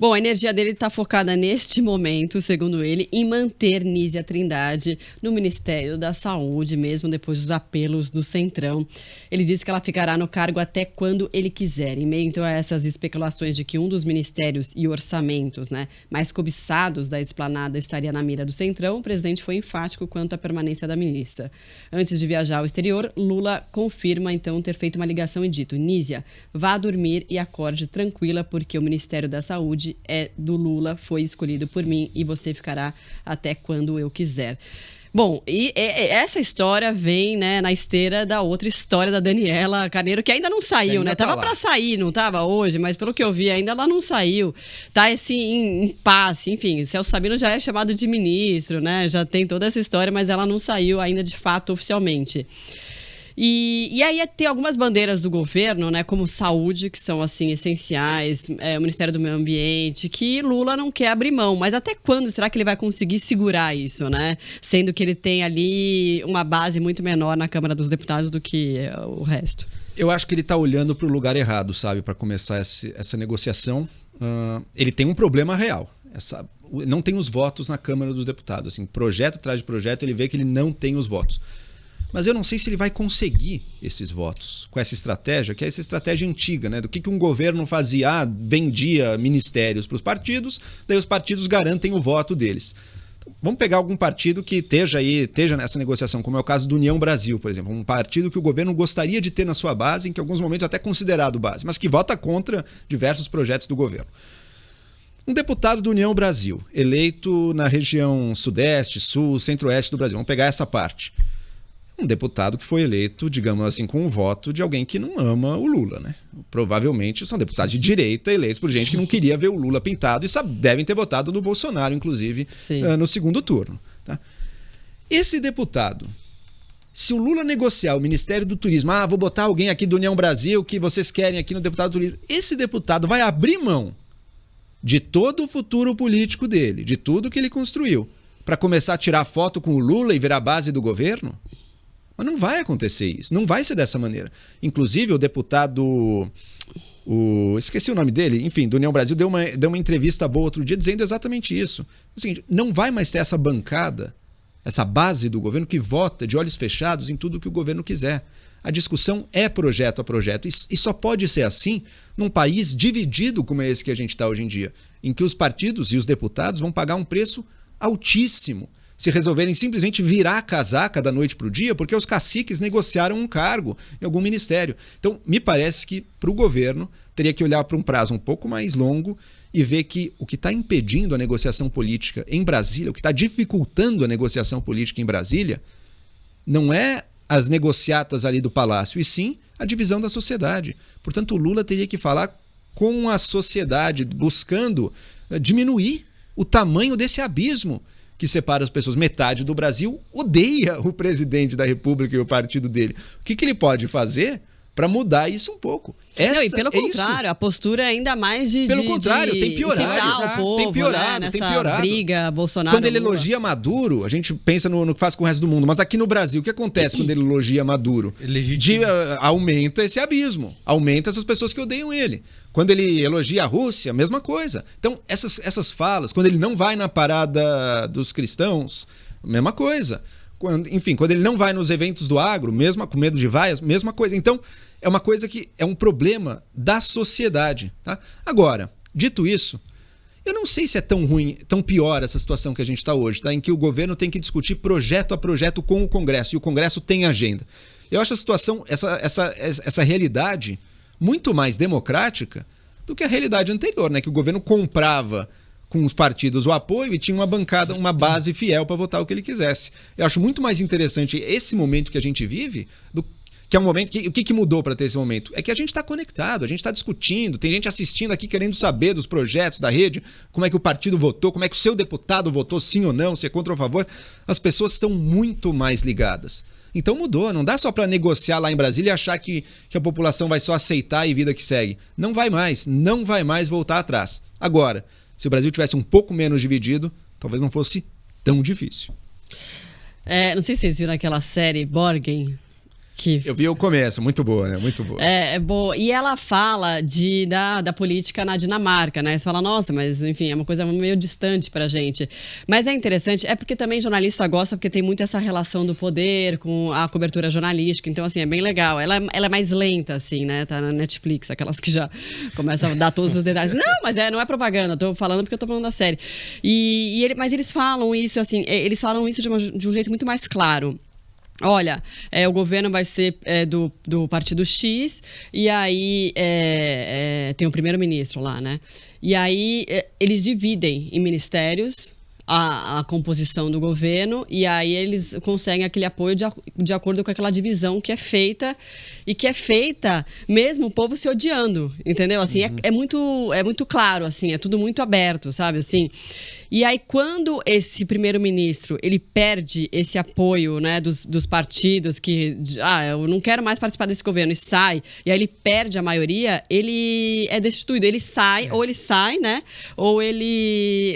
Bom, a energia dele está focada neste momento, segundo ele, em manter Nízia Trindade no Ministério da Saúde, mesmo depois dos apelos do Centrão. Ele disse que ela ficará no cargo até quando ele quiser. Em meio então, a essas especulações de que um dos ministérios e orçamentos, mais cobiçados da esplanada estaria na mira do Centrão, o presidente foi enfático quanto à permanência da ministra. Antes de viajar ao exterior, Lula confirma então ter feito uma ligação e dito: Nízia, vá dormir e acorde tranquila, porque o Ministério da Saúde é do Lula, foi escolhido por mim e você ficará até quando eu quiser. Bom, e essa história vem, na esteira da outra história da Daniela Carneiro, que ainda não saiu, Tava para sair, não tava hoje, mas pelo que eu vi ainda ela não saiu. Tá assim, em impasse, enfim, Celso Sabino já é chamado de ministro, Já tem toda essa história, mas ela não saiu ainda de fato oficialmente. E aí tem algumas bandeiras do governo, como saúde, que são assim essenciais, o Ministério do Meio Ambiente, que Lula não quer abrir mão. Mas até quando será que ele vai conseguir segurar isso, Sendo que ele tem ali uma base muito menor na Câmara dos Deputados do que o resto. Eu acho que ele está olhando para o lugar errado, sabe, para começar essa negociação. Ele tem um problema real. Não tem os votos na Câmara dos Deputados. Assim, projeto atrás de projeto, ele vê que ele não tem os votos. Mas eu não sei se ele vai conseguir esses votos com essa estratégia, que é essa estratégia antiga, do que um governo fazia, vendia ministérios para os partidos, daí os partidos garantem o voto deles. Então, vamos pegar algum partido que esteja nessa negociação, como é o caso do União Brasil, por exemplo, um partido que o governo gostaria de ter na sua base, em que em alguns momentos até considerado base, mas que vota contra diversos projetos do governo. Um deputado do União Brasil, eleito na região sudeste, sul, centro-oeste do Brasil, vamos pegar essa parte. Um deputado que foi eleito, digamos assim, com o voto de alguém que não ama o Lula, Provavelmente são deputados de direita eleitos por gente que não queria ver o Lula pintado e devem ter votado no Bolsonaro, inclusive, no segundo turno. Tá? Esse deputado, se o Lula negociar o Ministério do Turismo, vou botar alguém aqui do União Brasil que vocês querem aqui no deputado do turismo, esse deputado vai abrir mão de todo o futuro político dele, de tudo que ele construiu, para começar a tirar foto com o Lula e virar base do governo? Mas não vai acontecer isso, não vai ser dessa maneira. Inclusive, o deputado, esqueci o nome dele, enfim, do União Brasil, deu uma entrevista boa outro dia dizendo exatamente isso. O seguinte, não vai mais ter essa bancada, essa base do governo que vota de olhos fechados em tudo que o governo quiser. A discussão é projeto a projeto. E só pode ser assim num país dividido como é esse que a gente está hoje em dia, em que os partidos e os deputados vão pagar um preço altíssimo se resolverem simplesmente virar a casaca da noite para o dia, porque os caciques negociaram um cargo em algum ministério. Então, me parece que para o governo teria que olhar para um prazo um pouco mais longo e ver que o que está impedindo a negociação política em Brasília, o que está dificultando a negociação política em Brasília, não é as negociatas ali do Palácio, e sim a divisão da sociedade. Portanto, o Lula teria que falar com a sociedade, buscando diminuir o tamanho desse abismo que separa as pessoas. Metade do Brasil odeia o presidente da República e o partido dele. O que ele pode fazer para mudar isso um pouco? E pelo contrário, a postura é ainda mais de pelo contrário, tem piorado. O povo, tem piorado. Briga, Bolsonaro. Quando ele elogia Maduro, a gente pensa no que faz com o resto do mundo, mas aqui no Brasil, o que acontece quando ele elogia Maduro? Aumenta esse abismo, aumenta essas pessoas que odeiam ele. Quando ele elogia a Rússia, a mesma coisa. Então, essas falas, quando ele não vai na parada dos cristãos, mesma coisa. Quando ele não vai nos eventos do agro, mesmo com medo de vaias, mesma coisa. Então, é uma coisa que é um problema da sociedade. Tá? Agora, dito isso, eu não sei se é tão ruim, tão pior essa situação que a gente está hoje, tá? Em que o governo tem que discutir projeto a projeto com o Congresso, e o Congresso tem agenda. Eu acho a situação, essa realidade muito mais democrática do que a realidade anterior, que o governo comprava com os partidos o apoio e tinha uma bancada, uma base fiel para votar o que ele quisesse. Eu acho muito mais interessante esse momento que a gente vive, que é um momento o que mudou para ter esse momento? É que a gente está conectado, a gente está discutindo, tem gente assistindo aqui querendo saber dos projetos da rede, como é que o partido votou, como é que o seu deputado votou, sim ou não, se é contra ou a favor. As pessoas estão muito mais ligadas. Então mudou, não dá só para negociar lá em Brasília e achar que a população vai só aceitar e vida que segue. Não vai mais voltar atrás. Agora, se o Brasil tivesse um pouco menos dividido, talvez não fosse tão difícil. Não sei se vocês viram aquela série Borgen. Eu vi o começo, muito boa, né? Muito boa. É boa. E ela fala da política na Dinamarca, né? Você fala, nossa, mas enfim, é uma coisa meio distante pra gente. Mas é interessante, é porque também jornalista gosta, porque tem muito essa relação do poder com a cobertura jornalística. Então, assim, é bem legal. Ela é mais lenta, assim, né? Tá na Netflix, aquelas que já começam a dar todos os detalhes. Não, mas não é propaganda, eu tô falando porque eu tô falando da série. Mas eles falam isso, assim, eles falam isso de um jeito muito mais claro. Olha, o governo vai ser do partido X, e aí tem o primeiro-ministro lá, né? E aí eles dividem em ministérios a composição do governo, e aí eles conseguem aquele apoio de acordo com aquela divisão que é feita, e que é feita mesmo o povo se odiando, entendeu? Assim, é muito claro, assim, é tudo muito aberto, sabe? Assim, e aí quando esse primeiro-ministro, ele perde esse apoio, né, dos partidos que, eu não quero mais participar desse governo, e sai, e aí ele perde a maioria, ele é destituído, ou ele sai, né, ou ele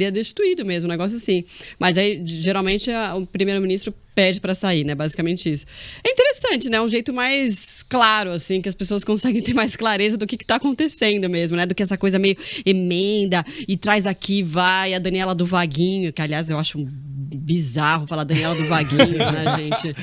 é destituído mesmo, um negócio assim. Mas aí, geralmente, o primeiro-ministro pede para sair, né? Basicamente isso. É interessante, né? Um jeito mais claro, assim, que as pessoas conseguem ter mais clareza do que tá acontecendo mesmo, né? Do que essa coisa meio emenda e traz aqui, vai, a Daniela do Vaguinho, que, aliás, eu acho bizarro falar Daniela do Vaguinho, né, gente?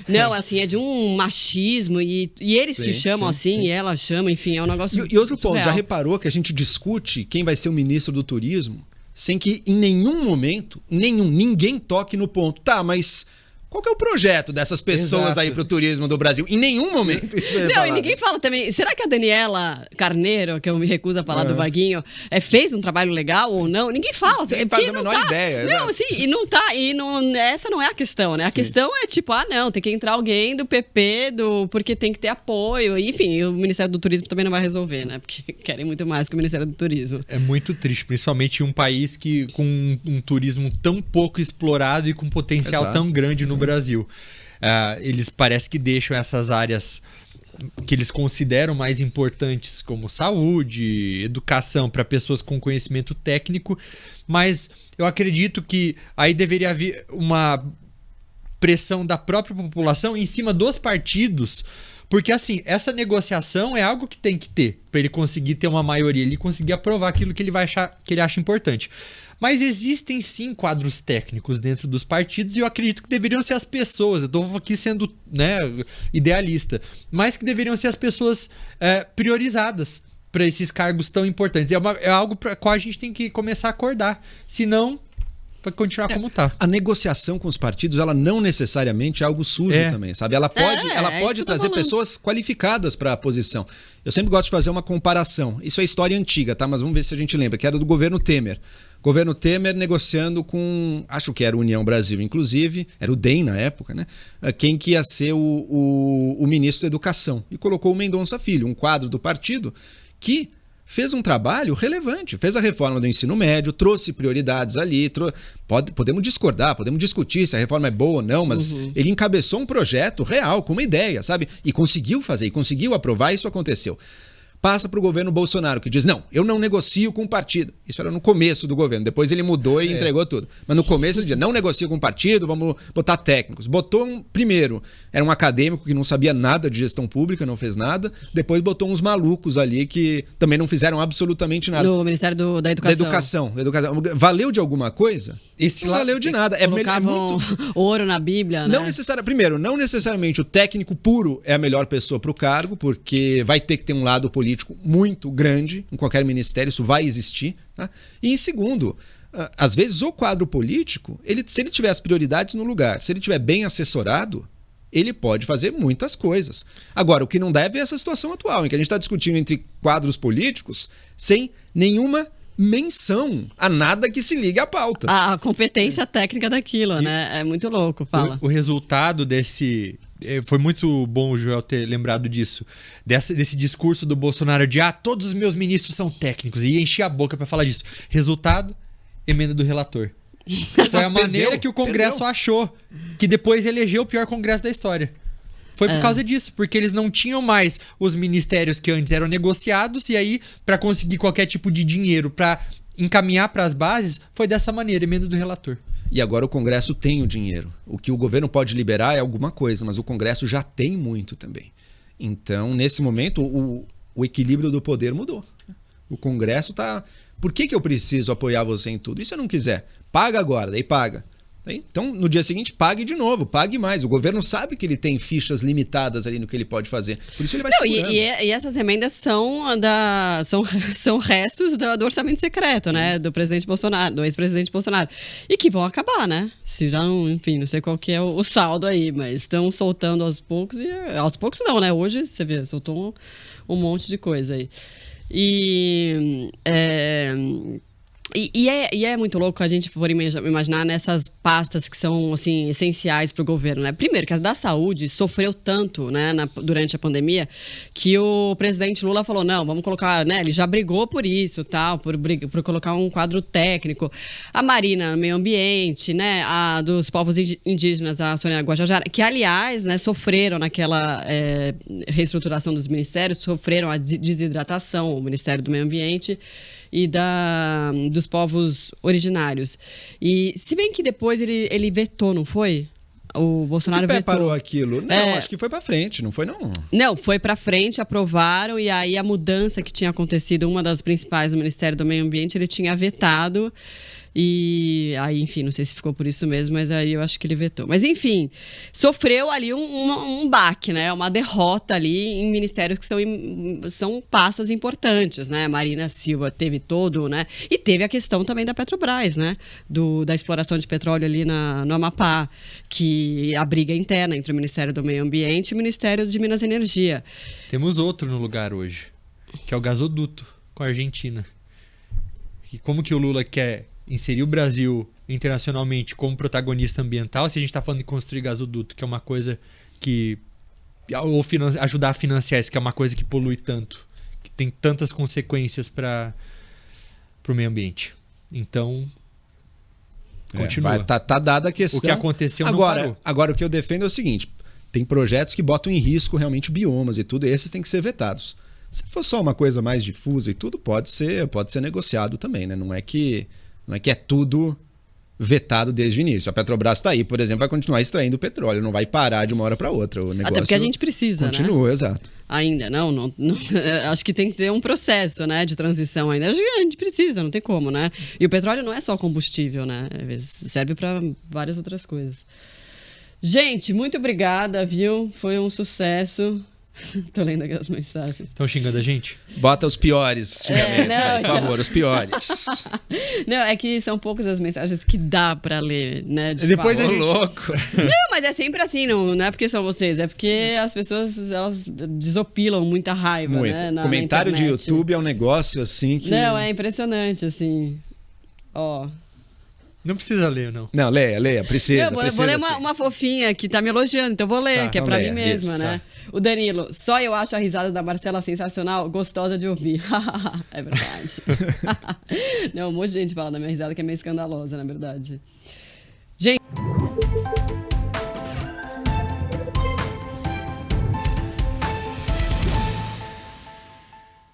Não, assim, é de um machismo e eles se chamam assim, e ela chama, enfim, é um negócio E outro ponto, surreal. já reparou que a gente discute quem vai ser o ministro do turismo sem que em nenhum momento, ninguém toque no ponto. Tá, mas qual que é o projeto dessas pessoas aí pro turismo do Brasil? Em nenhum momento isso é Não, falado. e ninguém fala também. Será que a Daniela Carneiro, que eu me recuso a falar do Vaguinho, fez um trabalho legal ou não? Ninguém fala. Ninguém faz a menor ideia. Não, sim, e não tá. Essa não é a questão, né? A questão é tipo, não, tem que entrar alguém do PP, porque tem que ter apoio. Enfim, o Ministério do Turismo também não vai resolver, né? Porque querem muito mais que o Ministério do Turismo. É muito triste, principalmente em um país com um turismo tão pouco explorado e com potencial tão grande no Brasil. Eles parece que deixam essas áreas que eles consideram mais importantes, como saúde, educação, para pessoas com conhecimento técnico, mas eu acredito que aí deveria haver uma pressão da própria população em cima dos partidos, porque assim, essa negociação é algo que tem que ter para ele conseguir ter uma maioria, ele conseguir aprovar aquilo que ele vai achar, que ele acha importante. Mas existem sim quadros técnicos dentro dos partidos e eu acredito que deveriam ser as pessoas, eu estou aqui sendo, né, idealista, mas que deveriam ser as pessoas priorizadas para esses cargos tão importantes. É algo para qual a gente tem que começar a acordar, senão vai continuar como tá. A negociação com os partidos, ela não necessariamente é algo sujo também, sabe? Ela pode trazer pessoas qualificadas para a posição. Eu sempre gosto de fazer uma comparação. Isso é história antiga, tá? Mas vamos ver se a gente lembra, que era do governo Temer. Governo Temer negociando com, acho que era a União Brasil, inclusive, era o DEM na época, né? Quem que ia ser o ministro da Educação. E colocou o Mendonça Filho, um quadro do partido que fez um trabalho relevante, fez a reforma do ensino médio, trouxe prioridades ali, podemos discordar, podemos discutir se a reforma é boa ou não, mas ele encabeçou um projeto real, com uma ideia, sabe? E conseguiu fazer, e conseguiu aprovar, e isso aconteceu. Passa para o governo Bolsonaro, que diz, não, eu não negocio com o partido. Isso era no começo do governo, depois ele mudou e entregou tudo. Mas no começo ele dizia, não negocio com o partido, vamos botar técnicos. Botou primeiro, era um acadêmico que não sabia nada de gestão pública, não fez nada. Depois botou uns malucos ali que também não fizeram absolutamente nada. No Ministério da Educação. Da Educação. Valeu de alguma coisa? Não valeu de nada. Colocavam ouro na Bíblia, né? Primeiro, não necessariamente o técnico puro é a melhor pessoa para o cargo, porque vai ter que ter um lado político muito grande em qualquer ministério, isso vai existir. Tá? E em segundo, às vezes o quadro político, se ele tiver as prioridades no lugar, se ele tiver bem assessorado, ele pode fazer muitas coisas. Agora, o que não deve é essa situação atual, em que a gente está discutindo entre quadros políticos sem nenhuma menção a nada que se ligue à pauta. A competência técnica daquilo, né? É muito louco, fala. O resultado desse... Foi muito bom o Joel ter lembrado disso. Desse discurso do Bolsonaro de todos os meus ministros são técnicos. E encher a boca para falar disso. Resultado, emenda do relator. Foi a maneira que o Congresso achou. Que depois elegeu o pior Congresso da história. Foi por causa disso, porque eles não tinham mais os ministérios que antes eram negociados, e aí, para conseguir qualquer tipo de dinheiro para encaminhar para as bases, foi dessa maneira, emenda do relator. E agora o Congresso tem o dinheiro. O que o governo pode liberar é alguma coisa, mas o Congresso já tem muito também. Então, nesse momento, o equilíbrio do poder mudou. O Congresso está... Por que eu preciso apoiar você em tudo? E se eu não quiser? Paga agora, daí paga. Então, no dia seguinte, pague de novo, pague mais. O governo sabe que ele tem fichas limitadas ali no que ele pode fazer. Por isso ele vai segurando. E essas emendas são restos do orçamento secreto, né? Do presidente Bolsonaro, do ex-presidente Bolsonaro. E que vão acabar, né? Se já não, enfim, não sei qual que é o saldo aí, mas estão soltando aos poucos e aos poucos não, né? Hoje, você vê, soltou um monte de coisa aí. E é muito louco a gente for imaginar nessas pastas que são assim, essenciais para o governo, né? Primeiro, que a da saúde sofreu tanto, né, durante a pandemia, que o presidente Lula falou, não, vamos colocar, né? Ele já brigou por isso, tal, por colocar um quadro técnico. A Marina, meio ambiente, né? A dos povos indígenas, a Sônia Guajajara, que aliás, né, sofreram naquela reestruturação dos ministérios, sofreram a desidratação, o Ministério do Meio Ambiente e dos povos originários. E se bem que depois ele vetou, não foi? O Bolsonaro vetou. Parou aquilo? Não, acho que foi pra frente, não foi não? Não, foi pra frente, aprovaram, e aí a mudança que tinha acontecido, uma das principais do Ministério do Meio Ambiente, ele tinha vetado. E aí, enfim, não sei se ficou por isso mesmo, mas aí eu acho que ele vetou. Mas enfim, sofreu ali um baque, né? Uma derrota ali em ministérios que são pastas importantes, né? Marina Silva teve todo, né? E teve a questão também da Petrobras, né? Da exploração de petróleo ali no Amapá, que a briga interna entre o Ministério do Meio Ambiente e o Ministério de Minas e Energia. Temos outro no lugar hoje, que é o gasoduto com a Argentina. E como que o Lula quer inserir o Brasil internacionalmente como protagonista ambiental, se a gente está falando de construir gasoduto, que é uma coisa que... ou ajudar a financiar isso, que é uma coisa que polui tanto, que tem tantas consequências para o meio ambiente. Então, continua. Tá dada a questão. O que aconteceu não parou. Agora, o que eu defendo é o seguinte, tem projetos que botam em risco realmente biomas e tudo, e esses têm que ser vetados. Se for só uma coisa mais difusa e tudo, pode ser negociado também, né? Não é que é tudo vetado desde o início. A Petrobras está aí, por exemplo, vai continuar extraindo petróleo, não vai parar de uma hora para outra. O negócio até porque a gente precisa, continua, né? Exato. Ainda, não, acho que tem que ter um processo, né, de transição ainda. A gente precisa, não tem como, né? E o petróleo não é só combustível, né? Às vezes serve para várias outras coisas. Gente, muito obrigada, viu? Foi um sucesso. Tô lendo aquelas mensagens. Estão xingando a gente? Bota os piores xingamentos, por favor, os piores. Não, é que são poucas as mensagens que dá pra ler, né? Depois a gente... louco. Não, mas é sempre assim, não é porque são vocês, é porque as pessoas, elas desopilam muita raiva, muito. Né? Comentário de YouTube é um negócio assim que... Não, é impressionante, assim. Ó... Não precisa ler, não. Não, leia, precisa. Vou ler uma fofinha que tá me elogiando, então vou ler, que é pra mim mesma, isso, né? O Danilo, só eu acho a risada da Marcela sensacional, gostosa de ouvir. É verdade. Não, um monte de gente fala da minha risada que é meio escandalosa, na verdade.